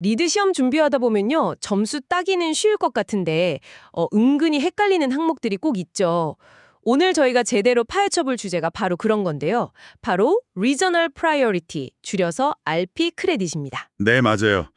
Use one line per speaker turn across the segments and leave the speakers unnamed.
리드 시험 준비하다 보면요. 점수 따기는 쉬울 것 같은데 은근히 헷갈리는 항목들이 꼭 있죠. 오늘 저희가 제대로 파헤쳐볼 주제가 바로 그런 건데요. 바로 Regional Priority, 줄여서 RP 크레딧입니다.
네, 맞아요.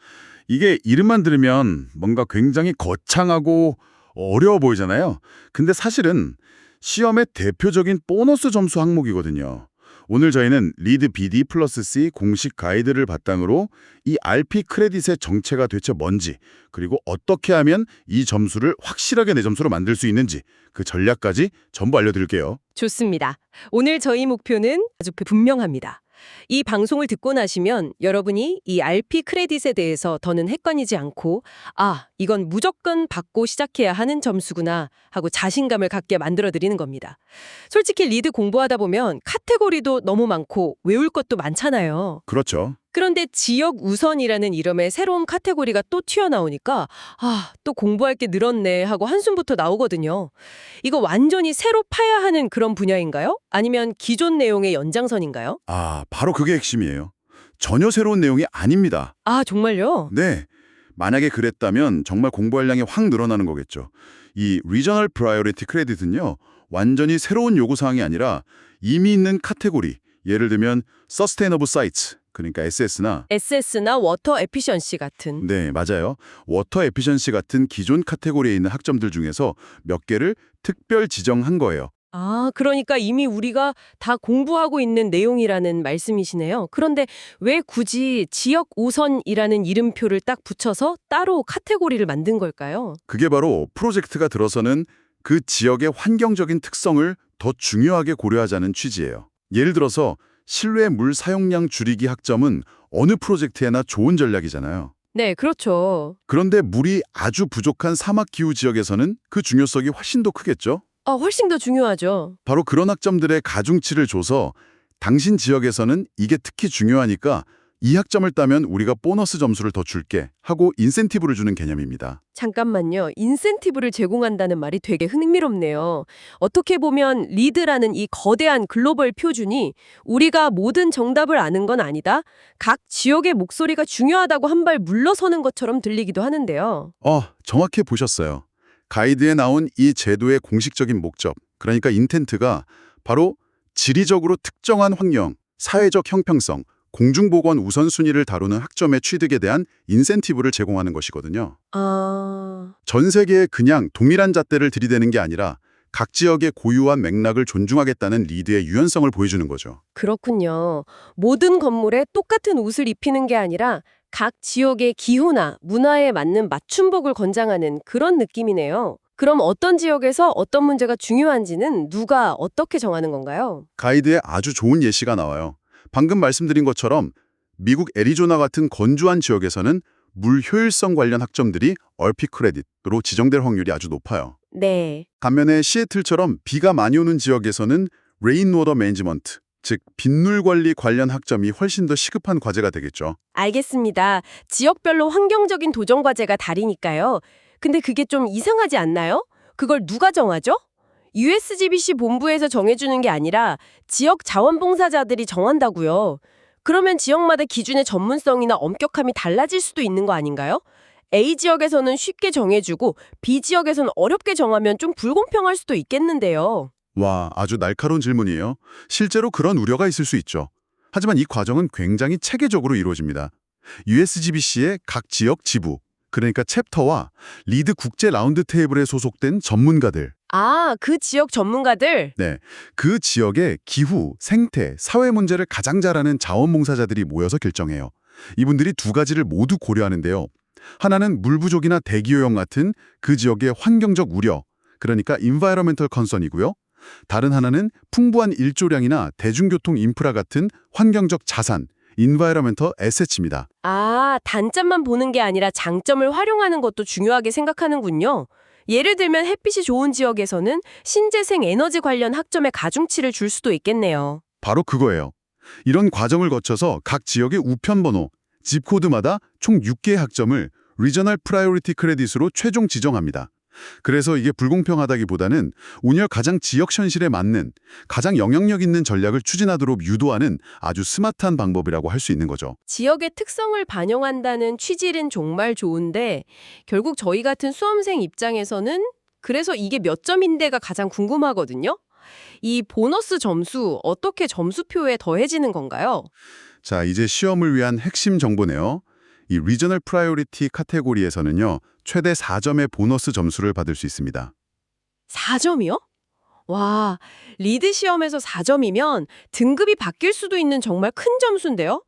이게 이름만 들으면 뭔가 굉장히 거창하고 어려워 보이잖아요. 근데 사실은 시험의 대표적인 보너스 점수 항목이거든요. 오늘 저희는 리드 BD 플러스 C 공식 가이드를 바탕으로 이 RP 크레딧의 정체가 대체 뭔지, 그리고 어떻게 하면 이 점수를 확실하게 내 점수로 만들 수 있는지 그 전략까지 전부 알려드릴게요.
좋습니다. 오늘 저희 목표는 아주 분명합니다. 이 방송을 듣고 나시면 여러분이 이 RP 크레딧에 대해서 더는 헷갈리지 않고 이건 무조건 받고 시작해야 하는 점수구나 하고 자신감을 갖게 만들어드리는 겁니다. 솔직히 리드 공부하다 보면 카테고리도 너무 많고 외울 것도 많잖아요.
그렇죠.
그런데 지역 우선이라는 이름의 새로운 카테고리가 또 튀어나오니까 또 공부할 게 늘었네 하고 한숨부터 나오거든요. 이거 완전히 새로 파야 하는 그런 분야인가요? 아니면 기존 내용의 연장선인가요?
바로 그게 핵심이에요. 전혀 새로운 내용이 아닙니다.
정말요?
네. 만약에 그랬다면 정말 공부할 양이 확 늘어나는 거겠죠. 이 Regional Priority Credit은요, 완전히 새로운 요구사항이 아니라 이미 있는 카테고리, 예를 들면 Sustainable Sites, 그러니까 SS나
SS나 워터 에피션시 같은.
네, 맞아요. 워터 에피션시 같은 기존 카테고리에 있는 학점들 중에서 몇 개를 특별 지정한 거예요.
그러니까 이미 우리가 다 공부하고 있는 내용이라는 말씀이시네요. 그런데 왜 굳이 지역 우선이라는 이름표를 딱 붙여서 따로 카테고리를 만든 걸까요?
그게 바로 프로젝트가 들어서는 그 지역의 환경적인 특성을 더 중요하게 고려하자는 취지예요. 예를 들어서 실외 물 사용량 줄이기 학점은 어느 프로젝트에나 좋은 전략이잖아요.
네, 그렇죠.
그런데 물이 아주 부족한 사막기후 지역에서는 그 중요성이 훨씬 더 크겠죠?
훨씬 더 중요하죠.
바로 그런 학점들의 가중치를 줘서 당신 지역에서는 이게 특히 중요하니까 이 학점을 따면 우리가 보너스 점수를 더 줄게 하고 인센티브를 주는 개념입니다.
잠깐만요. 인센티브를 제공한다는 말이 되게 흥미롭네요. 어떻게 보면 리드라는 이 거대한 글로벌 표준이 우리가 모든 정답을 아는 건 아니다. 각 지역의 목소리가 중요하다고 한 발 물러서는 것처럼 들리기도 하는데요.
정확히 보셨어요. 가이드에 나온 이 제도의 공식적인 목적, 그러니까 인텐트가 바로 지리적으로 특정한 환경, 사회적 형평성, 공중보건 우선순위를 다루는 학점의 취득에 대한 인센티브를 제공하는 것이거든요. 전 세계에 그냥 동일한 잣대를 들이대는 게 아니라 각 지역의 고유한 맥락을 존중하겠다는 리드의 유연성을 보여주는 거죠.
그렇군요. 모든 건물에 똑같은 옷을 입히는 게 아니라 각 지역의 기후나 문화에 맞는 맞춤복을 권장하는 그런 느낌이네요. 그럼 어떤 지역에서 어떤 문제가 중요한지는 누가 어떻게 정하는 건가요?
가이드에 아주 좋은 예시가 나와요. 방금 말씀드린 것처럼 미국 애리조나 같은 건조한 지역에서는 물 효율성 관련 학점들이 RP 크레딧으로 지정될 확률이 아주 높아요.
네.
반면에 시애틀처럼 비가 많이 오는 지역에서는 레인워터 매니지먼트, 즉 빗물 관리 관련 학점이 훨씬 더 시급한 과제가 되겠죠.
알겠습니다. 지역별로 환경적인 도전 과제가 다르니까요. 근데 그게 좀 이상하지 않나요? 그걸 누가 정하죠? USGBC 본부에서 정해주는 게 아니라 지역 자원봉사자들이 정한다고요. 그러면 지역마다 기준의 전문성이나 엄격함이 달라질 수도 있는 거 아닌가요? A 지역에서는 쉽게 정해주고 B 지역에서는 어렵게 정하면 좀 불공평할 수도 있겠는데요.
와, 아주 날카로운 질문이에요. 실제로 그런 우려가 있을 수 있죠. 하지만 이 과정은 굉장히 체계적으로 이루어집니다. USGBC의 각 지역 지부, 그러니까 챕터와 리드 국제 라운드 테이블에 소속된 전문가들,
그 지역 전문가들?
네, 그 지역의 기후, 생태, 사회 문제를 가장 잘 아는 자원봉사자들이 모여서 결정해요. 이분들이 두 가지를 모두 고려하는데요. 하나는 물 부족이나 대기오염 같은 그 지역의 환경적 우려, 그러니까 environmental concern이고요. 다른 하나는 풍부한 일조량이나 대중교통 인프라 같은 환경적 자산, environmental assets입니다.
단점만 보는 게 아니라 장점을 활용하는 것도 중요하게 생각하는군요. 예를 들면 햇빛이 좋은 지역에서는 신재생 에너지 관련 학점에 가중치를 줄 수도 있겠네요.
바로 그거예요. 이런 과정을 거쳐서 각 지역의 우편번호, 집코드마다 총 6개의 학점을 Regional Priority Credit으로 최종 지정합니다. 그래서 이게 불공평하다기보다는 운열 가장 지역 현실에 맞는 가장 영향력 있는 전략을 추진하도록 유도하는 아주 스마트한 방법이라고 할 수 있는 거죠.
지역의 특성을 반영한다는 취지는 정말 좋은데 결국 저희 같은 수험생 입장에서는 그래서 이게 몇 점인데가 가장 궁금하거든요. 이 보너스 점수 어떻게 점수표에 더해지는 건가요?
자, 이제 시험을 위한 핵심 정보네요. 이 리저널 프라이오리티 카테고리에서는요. 최대 4점의 보너스 점수를 받을 수 있습니다.
4점이요? 와, 리드 시험에서 4점이면 등급이 바뀔 수도 있는 정말 큰 점수인데요?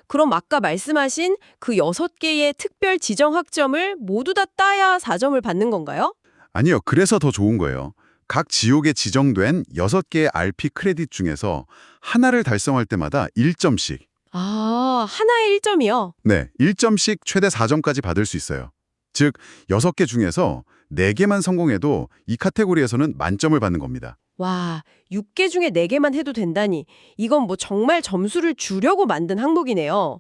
그럼 아까 말씀하신 그 6개의 특별 지정 학점을 모두 다 따야 4점을 받는 건가요?
아니요. 그래서 더 좋은 거예요. 각 지역에 지정된 6개의 RP 크레딧 중에서 하나를 달성할 때마다 1점씩,
아, 하나에 1점이요?
네, 1점씩 최대 4점까지 받을 수 있어요. 즉, 6개 중에서 4개만 성공해도 이 카테고리에서는 만점을 받는 겁니다.
와, 6개 중에 4개만 해도 된다니. 이건 뭐 정말 점수를 주려고 만든 항목이네요.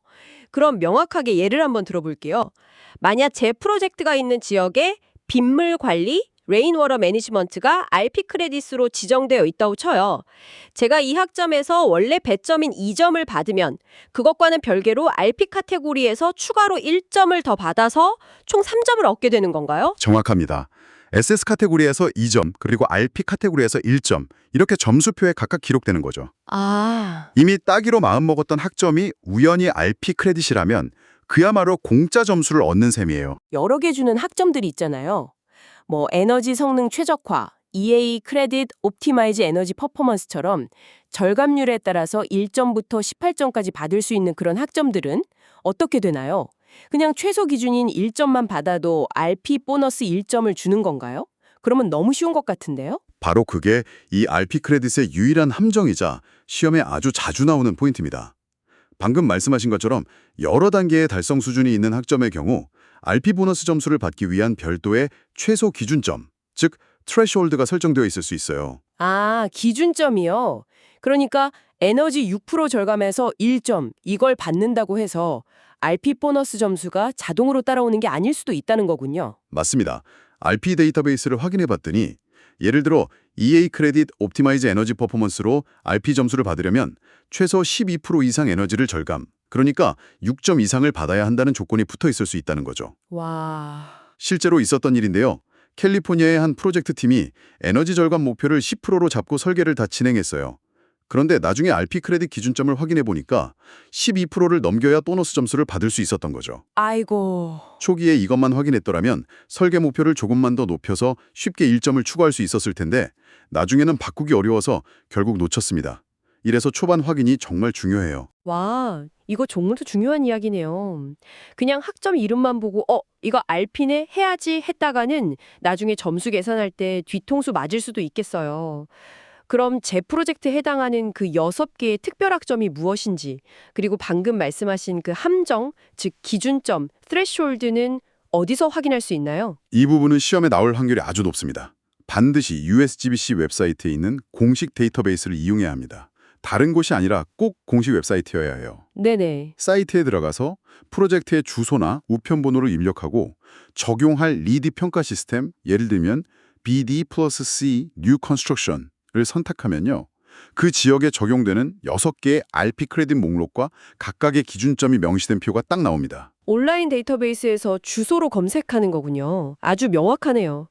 그럼 명확하게 예를 한번 들어볼게요. 만약 제 프로젝트가 있는 지역에 빗물 관리, 레인워터 매니지먼트가 RP 크레딧으로 지정되어 있다고 쳐요. 제가 이 학점에서 원래 배점인 2점을 받으면 그것과는 별개로 RP 카테고리에서 추가로 1점을 더 받아서 총 3점을 얻게 되는 건가요?
정확합니다. SS 카테고리에서 2점, 그리고 RP 카테고리에서 1점, 이렇게 점수표에 각각 기록되는 거죠.
아,
이미 따기로 마음먹었던 학점이 우연히 RP 크레딧이라면 그야말로 공짜 점수를 얻는 셈이에요.
여러 개 주는 학점들이 있잖아요. 뭐 에너지 성능 최적화, EA 크레딧 옵티마이즈 에너지 퍼포먼스처럼 절감률에 따라서 1점부터 18점까지 받을 수 있는 그런 학점들은 어떻게 되나요? 그냥 최소 기준인 1점만 받아도 RP 보너스 1점을 주는 건가요? 그러면 너무 쉬운 것 같은데요?
바로 그게 이 RP 크레딧의 유일한 함정이자 시험에 아주 자주 나오는 포인트입니다. 방금 말씀하신 것처럼 여러 단계의 달성 수준이 있는 학점의 경우 RP 보너스 점수를 받기 위한 별도의 최소 기준점, 즉 트레시홀드가 설정되어 있을 수 있어요.
아, 기준점이요? 그러니까 에너지 6% 절감해서 1점 이걸 받는다고 해서 RP 보너스 점수가 자동으로 따라오는 게 아닐 수도 있다는 거군요.
맞습니다. RP 데이터베이스를 확인해 봤더니 예를 들어 EA 크레딧 옵티마이즈 에너지 퍼포먼스로 RP 점수를 받으려면 최소 12% 이상 에너지를 절감, 그러니까 6점 이상을 받아야 한다는 조건이 붙어 있을 수 있다는 거죠.
와...
실제로 있었던 일인데요. 캘리포니아의 한 프로젝트 팀이 에너지 절감 목표를 10%로 잡고 설계를 다 진행했어요. 그런데 나중에 RP 크레딧 기준점을 확인해 보니까 12%를 넘겨야 보너스 점수를 받을 수 있었던 거죠.
아이고...
초기에 이것만 확인했더라면 설계 목표를 조금만 더 높여서 쉽게 1점을 추가할 수 있었을 텐데 나중에는 바꾸기 어려워서 결국 놓쳤습니다. 이래서 초반 확인이 정말 중요해요.
와, 이거 정말로 중요한 이야기네요. 그냥 학점 이름만 보고 이거 RP네 해야지 했다가는 나중에 점수 계산할 때 뒤통수 맞을 수도 있겠어요. 그럼 제 프로젝트에 해당하는 그 6개의 특별학점이 무엇인지, 그리고 방금 말씀하신 그 함정, 즉 기준점, threshold는 어디서 확인할 수 있나요?
이 부분은 시험에 나올 확률이 아주 높습니다. 반드시 USGBC 웹사이트에 있는 공식 데이터베이스를 이용해야 합니다. 다른 곳이 아니라 꼭 공식 웹사이트여야 해요.
네네.
사이트에 들어가서 프로젝트의 주소나 우편번호를 입력하고 적용할 리드 평가 시스템, 예를 들면 BD 플러스 C New Construction을 선택하면요. 그 지역에 적용되는 6개의 RP 크레딧 목록과 각각의 기준점이 명시된 표가 딱 나옵니다.
온라인 데이터베이스에서 주소로 검색하는 거군요. 아주 명확하네요.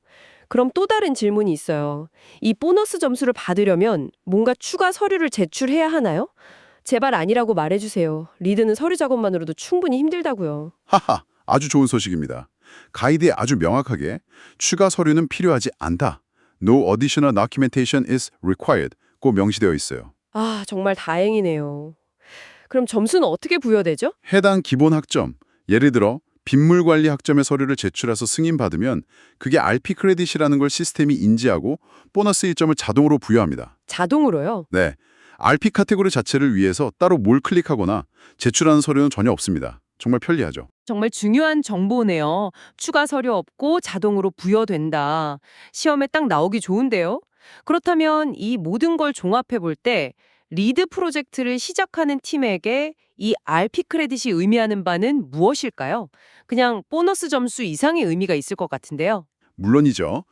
그럼 또 다른 질문이 있어요. 이 보너스 점수를 받으려면 뭔가 추가 서류를 제출해야 하나요? 제발 아니라고 말해주세요. 리드는 서류 작업만으로도 충분히 힘들다고요.
하하, 아주 좋은 소식입니다. 가이드에 아주 명확하게 추가 서류는 필요하지 않다. No additional documentation is required. 고 명시되어 있어요.
아, 정말 다행이네요. 그럼 점수는 어떻게 부여되죠?
해당 기본 학점, 예를 들어 빗물 관리 학점의 서류를 제출해서 승인받으면 그게 RP 크레딧이라는 걸 시스템이 인지하고 보너스 1점을 자동으로 부여합니다.
자동으로요?
네, RP 카테고리 자체를 위해서 따로 뭘 클릭하거나 제출하는 서류는 전혀 없습니다. 정말 편리하죠.
정말 중요한 정보네요. 추가 서류 없고 자동으로 부여된다. 시험에 딱 나오기 좋은데요? 그렇다면 이 모든 걸 종합해 볼 때 리드 프로젝트를 시작하는 팀에게 이 RP 크레딧이 의미하는 바는 무엇일까요? 그냥 보너스 점수 이상의 의미가 있을 것 같은데요.
물론이죠.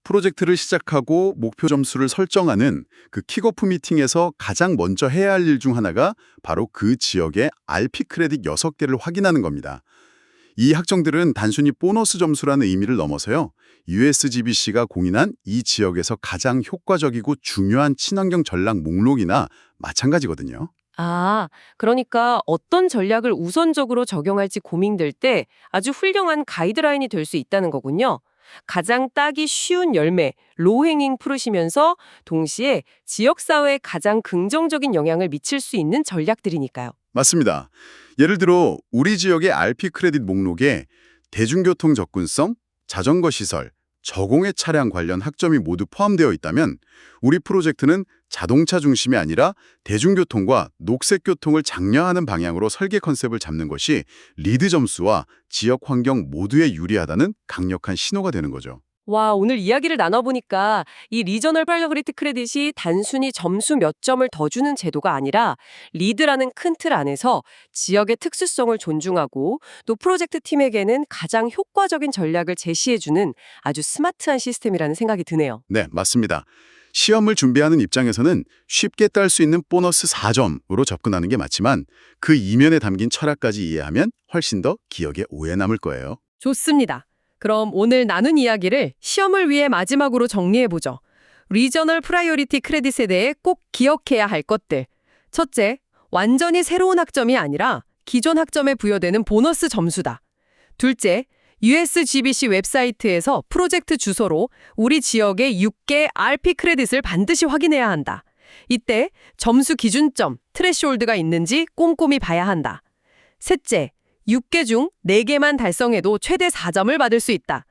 프로젝트를 시작하고 목표 점수를 설정하는 그 킥오프 미팅에서 가장 먼저 해야 할 일 중 하나가 바로 그 지역의 RP 크레딧 6개를 확인하는 겁니다. 이 학정들은 단순히 보너스 점수라는 의미를 넘어서요. USGBC가 공인한 이 지역에서 가장 효과적이고 중요한 친환경 전략 목록이나 마찬가지거든요.
아, 그러니까 어떤 전략을 우선적으로 적용할지 고민될 때 아주 훌륭한 가이드라인이 될 수 있다는 거군요. 가장 따기 쉬운 열매, 로행잉 프루시면서 동시에 지역사회에 가장 긍정적인 영향을 미칠 수 있는 전략들이니까요.
맞습니다. 예를 들어 우리 지역의 RP 크레딧 목록에 대중교통 접근성, 자전거 시설, 저공해 차량 관련 학점이 모두 포함되어 있다면 우리 프로젝트는 자동차 중심이 아니라 대중교통과 녹색교통을 장려하는 방향으로 설계 컨셉을 잡는 것이 리드 점수와 지역 환경 모두에 유리하다는 강력한 신호가 되는 거죠.
와, 오늘 이야기를 나눠보니까 이 리저널 프라이어리티 크레딧이 단순히 점수 몇 점을 더 주는 제도가 아니라 리드라는 큰 틀 안에서 지역의 특수성을 존중하고 또 프로젝트 팀에게는 가장 효과적인 전략을 제시해주는 아주 스마트한 시스템이라는 생각이 드네요.
네, 맞습니다. 시험을 준비하는 입장에서는 쉽게 딸 수 있는 보너스 4점으로 접근하는 게 맞지만 그 이면에 담긴 철학까지 이해하면 훨씬 더 기억에 오래 남을 거예요.
좋습니다. 그럼 오늘 나눈 이야기를 시험을 위해 마지막으로 정리해보죠. 리저널 프라이어리티 크레딧에 대해 꼭 기억해야 할 것들. 첫째, 완전히 새로운 학점이 아니라 기존 학점에 부여되는 보너스 점수다. 둘째, USGBC 웹사이트에서 프로젝트 주소로 우리 지역의 6개 RP 크레딧을 반드시 확인해야 한다. 이때 점수 기준점, 트레시홀드가 있는지 꼼꼼히 봐야 한다. 셋째, 6개 중 4개만 달성해도 최대 4점을 받을 수 있다.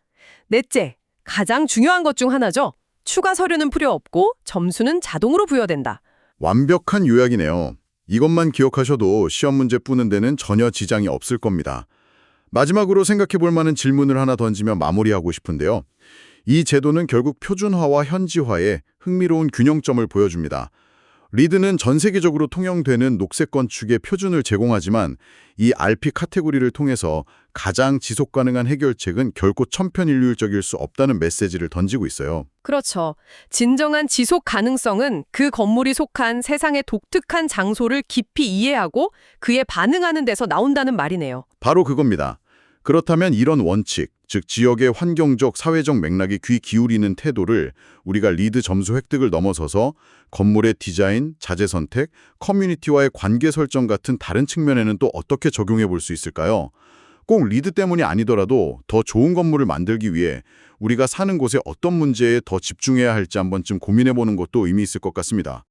넷째, 가장 중요한 것 중 하나죠. 추가 서류는 필요 없고 점수는 자동으로 부여된다.
완벽한 요약이네요. 이것만 기억하셔도 시험 문제 푸는 데는 전혀 지장이 없을 겁니다. 마지막으로 생각해 볼 만한 질문을 하나 던지며 마무리하고 싶은데요. 이 제도는 결국 표준화와 현지화의 흥미로운 균형점을 보여줍니다. 리드는 전 세계적으로 통용되는 녹색 건축의 표준을 제공하지만 이 RP 카테고리를 통해서 가장 지속 가능한 해결책은 결코 천편일률적일 수 없다는 메시지를 던지고 있어요.
그렇죠. 진정한 지속 가능성은 그 건물이 속한 세상의 독특한 장소를 깊이 이해하고 그에 반응하는 데서 나온다는 말이네요.
바로 그겁니다. 그렇다면 이런 원칙, 즉 지역의 환경적, 사회적 맥락에 귀 기울이는 태도를 우리가 리드 점수 획득을 넘어서서 건물의 디자인, 자재 선택, 커뮤니티와의 관계 설정 같은 다른 측면에는 또 어떻게 적용해 볼 수 있을까요? 꼭 리드 때문이 아니더라도 더 좋은 건물을 만들기 위해 우리가 사는 곳에 어떤 문제에 더 집중해야 할지 한 번쯤 고민해 보는 것도 의미 있을 것 같습니다.